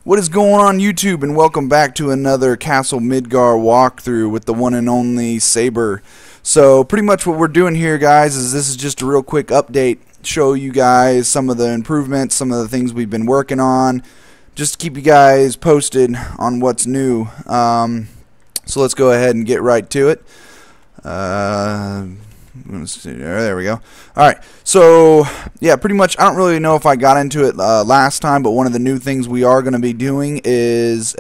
What is going on YouTube, and welcome back to another Castle Midgar walkthrough with the one and only Saber. So pretty much what we're doing here, guys, is this is just a real quick update, show you guys some of the improvements, some of the things we've been working on, just to keep you guys posted on what's new. So let's go ahead and get right to it. Let's see, there we go. Alright, so yeah, pretty much I don't really know if I got into it last time, but one of the new things we are going to be doing is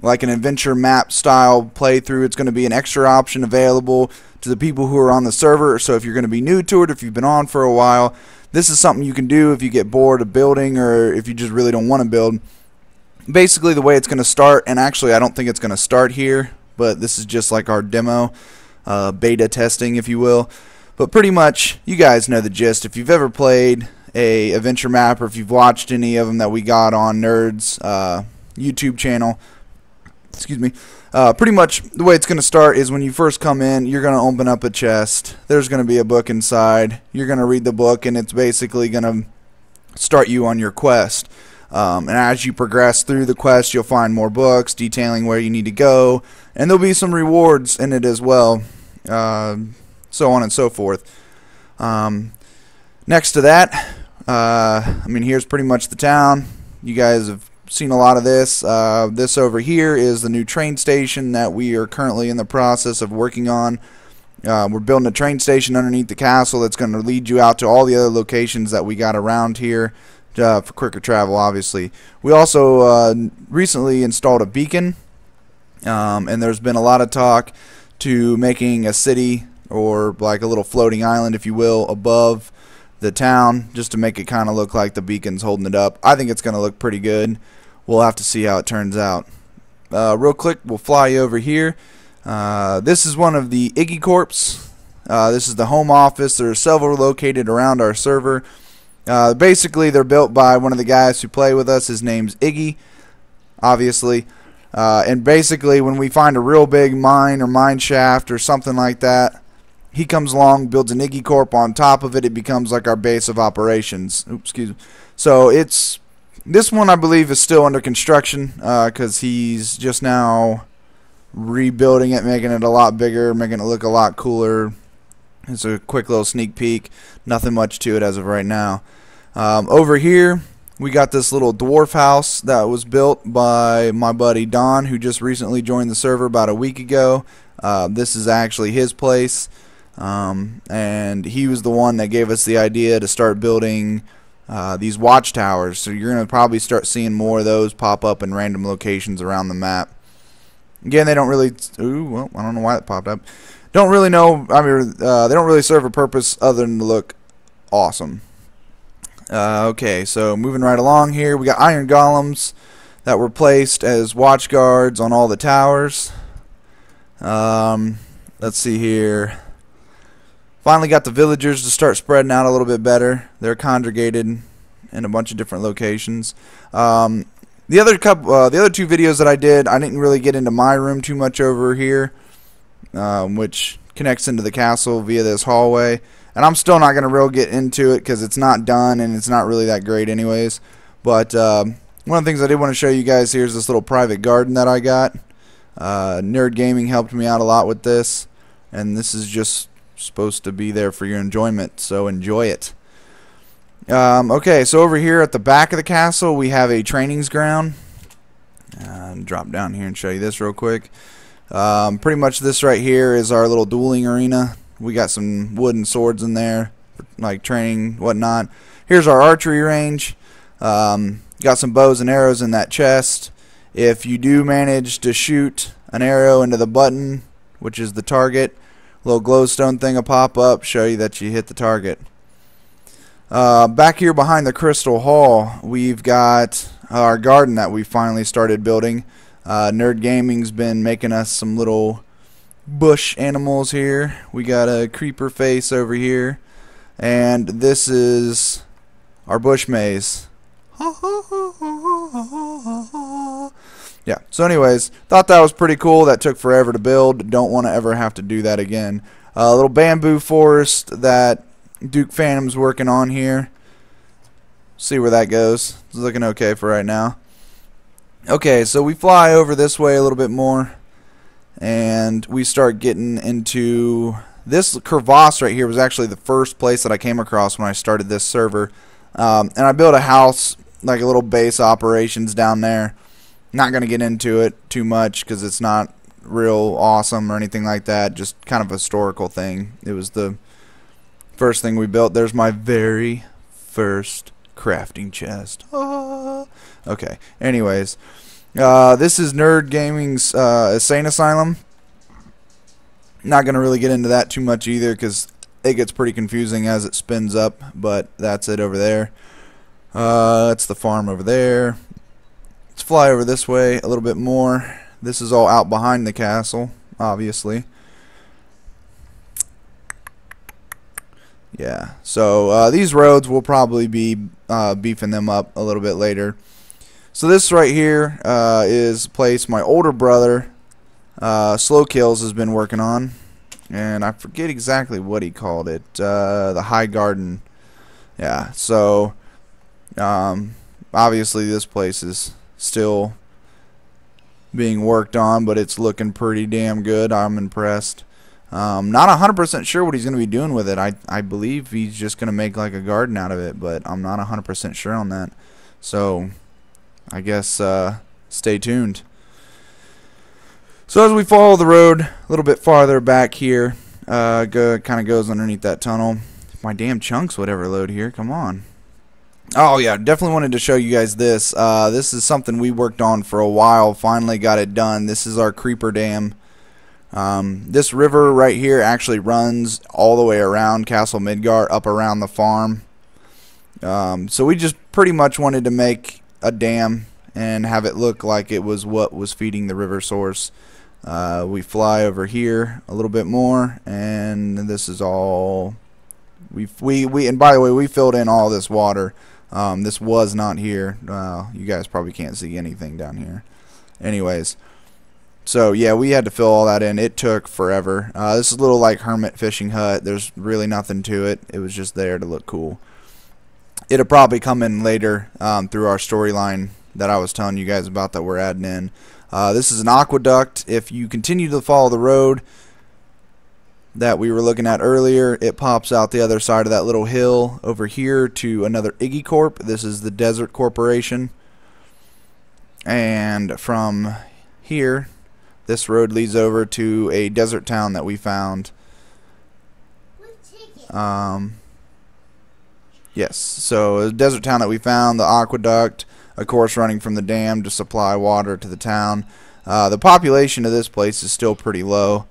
like an adventure map style playthrough. It's going to be an extra option available to the people who are on the server. So if you're going to be new to it, if you've been on for a while, this is something you can do if you get bored of building or if you just really don't want to build. Basically the way it's going to start, and actually I don't think it's going to start here, but this is just like our demo. Beta testing, if you will, but pretty much you guys know the gist. If you've ever played a adventure map, or if you've watched any of them that we got on Nerd's YouTube channel, excuse me, pretty much the way it's going to start is when you first come in, you're going to open up a chest. There's going to be a book inside. You're going to read the book, and it's basically going to start you on your quest. And as you progress through the quest, you'll find more books detailing where you need to go, and there'll be some rewards in it as well. So on and so forth. Next to that, I mean, here's pretty much the town. You guys have seen a lot of this. This over here is the new train station that we are currently in the process of working on. We're building a train station underneath the castle that's going to lead you out to all the other locations that we got around here for quicker travel, obviously. We also recently installed a beacon, and there's been a lot of talk to making a city, or like a little floating island, if you will, above the town, just to make it kind of look like the beacon's holding it up. I think it's going to look pretty good. We'll have to see how it turns out. Real quick, we'll fly over here. This is one of the Iggy Corps. This is the home office. There are several located around our server. Basically, they're built by one of the guys who play with us. His name's Iggy, obviously. And basically, when we find a real big mine or mine shaft or something like that, he comes along, builds an Iggy Corp on top of it. It becomes like our base of operations. Oops, excuse me. So this one, I believe, is still under construction because he's just now rebuilding it, making it a lot bigger, making it look a lot cooler. It's a quick little sneak peek. Nothing much to it as of right now. Over here, we got this little dwarf house that was built by my buddy Don, who just recently joined the server about a week ago. This is actually his place, and he was the one that gave us the idea to start building these watchtowers. So you're going to probably start seeing more of those pop up in random locations around the map. Again, they don't really... Ooh, well, I don't know why it popped up. Don't really know... I mean, they don't really serve a purpose other than to look awesome. Okay, so moving right along here, we got iron golems that were placed as watch guards on all the towers. Let's see here. Two got the villagers to start spreading out a little bit better. They're congregated in a bunch of different locations. The other two videos that I did, I didn't really get into my room too much over here, which connects into the castle via this hallway. And I'm still not going to really get into it because it's not done and it's not really that great anyways. But one of the things I did want to show you guys here is this little private garden that I got. Nerd Gaming helped me out a lot with this. And this is just supposed to be there for your enjoyment, so enjoy it. Okay, so over here at the back of the castle we have a trainings ground. Drop down here and show you this real quick. Pretty much this right here is our little dueling arena. We got some wooden swords in there, like training, whatnot. Here's our archery range. Got some bows and arrows in that chest. If you do manage to shoot an arrow into the button, which is the target, a little glowstone thing will pop up, show you that you hit the target. Back here behind the crystal hall, we've got our garden that we finally started building. Nerd Gaming's been making us some little bush animals here. We got a creeper face over here, and this is our bush maze. Yeah, so anyways, thought that was pretty cool. That took forever to build. Don't want to ever have to do that again. A little bamboo forest that Duke Phantom's working on here. See where that goes. It's looking okay for right now. Okay, so we fly over this way a little bit more, and we start getting into this crevasse right here. Was actually the first place that I came across when I started this server, and I built a house, like a little base operations down there. Not going to get into it too much because it's not real awesome or anything like that, just kind of a historical thing. It was the first thing we built. There's my very first crafting chest. Okay, anyways, this is Nerd Gaming's Insane Asylum. Not going to really get into that too much either because it gets pretty confusing as it spins up, but that's it over there. That's the farm over there. Let's fly over this way a little bit more. This is all out behind the castle, obviously. Yeah, so these roads will probably be beefing them up a little bit later. So this right here is a place my older brother, Slow Kills, has been working on. And I forget exactly what he called it. The High Garden. Yeah, so obviously this place is still being worked on, but it's looking pretty damn good. I'm impressed. Not 100% sure what he's going to be doing with it. I believe he's just going to make like a garden out of it, but I'm not 100% sure on that. So I guess stay tuned. So as we follow the road a little bit farther back here, kind of goes underneath that tunnel. If my damn chunks would ever load here, come on. Oh yeah, definitely wanted to show you guys this. This is something we worked on for a while. Finally got it done. This is our creeper dam. This river right here actually runs all the way around Castle Midgar, up around the farm. So we just pretty much wanted to make a dam and have it look like it was what was feeding the river source. We fly over here a little bit more, and this is all and by the way, we filled in all this water. This was not here. You guys probably can't see anything down here. Anyways, so yeah, we had to fill all that in. It took forever. This is a little like hermit fishing hut. There's really nothing to it. It was just there to look cool. It'll probably come in later through our storyline that I was telling you guys about that we're adding in. This is an aqueduct. If you continue to follow the road that we were looking at earlier, it pops out the other side of that little hill over here to another Iggy Corp. This is the Desert Corporation. And from here, this road leads over to a desert town that we found. Yes, so a desert town that we found, the aqueduct, of course, running from the dam to supply water to the town. The population of this place is still pretty low.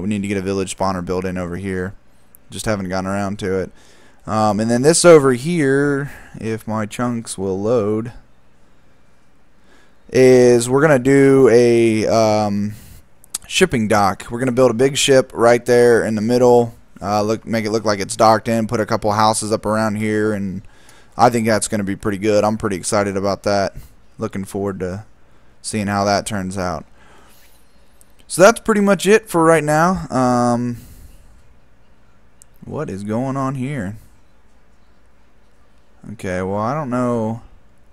We need to get a village spawner built in over here. Just haven't gotten around to it. And then this over here, if my chunks will load, is we're going to do a shipping dock. We're going to build a big ship right there in the middle. Make it look like it's docked in, put a couple houses up around here, and I think that's going to be pretty good. I'm pretty excited about that. Looking forward to seeing how that turns out. So that's pretty much it for right now. What is going on here? Okay, well, I don't know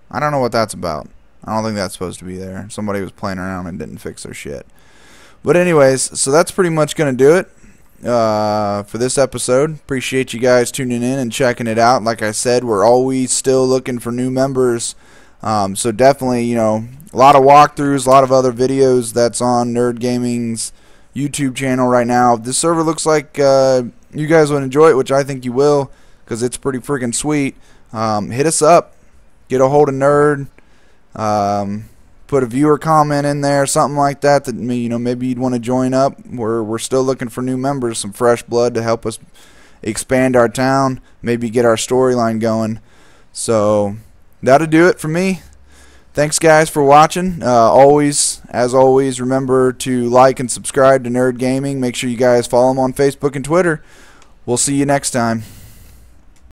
what that's about. I don't think that's supposed to be there. Somebody was playing around and didn't fix their shit. But anyways, so that's pretty much going to do it for this episode. Appreciate you guys tuning in and checking it out. Like I said, we're always still looking for new members. So definitely, you know, a lot of walkthroughs, a lot of other videos that's on Nerd Gaming's YouTube channel right now. This server looks like you guys would enjoy it, which I think you will, because it's pretty freaking sweet. Hit us up. Get a hold of Nerd. Put a viewer comment in there, something like that, that you know, maybe you'd want to join up. We're still looking for new members, some fresh blood to help us expand our town, maybe get our storyline going. So that'll do it for me. Thanks guys for watching. As always, remember to like and subscribe to Nerd Gaming. Make sure you guys follow them on Facebook and Twitter. We'll see you next time.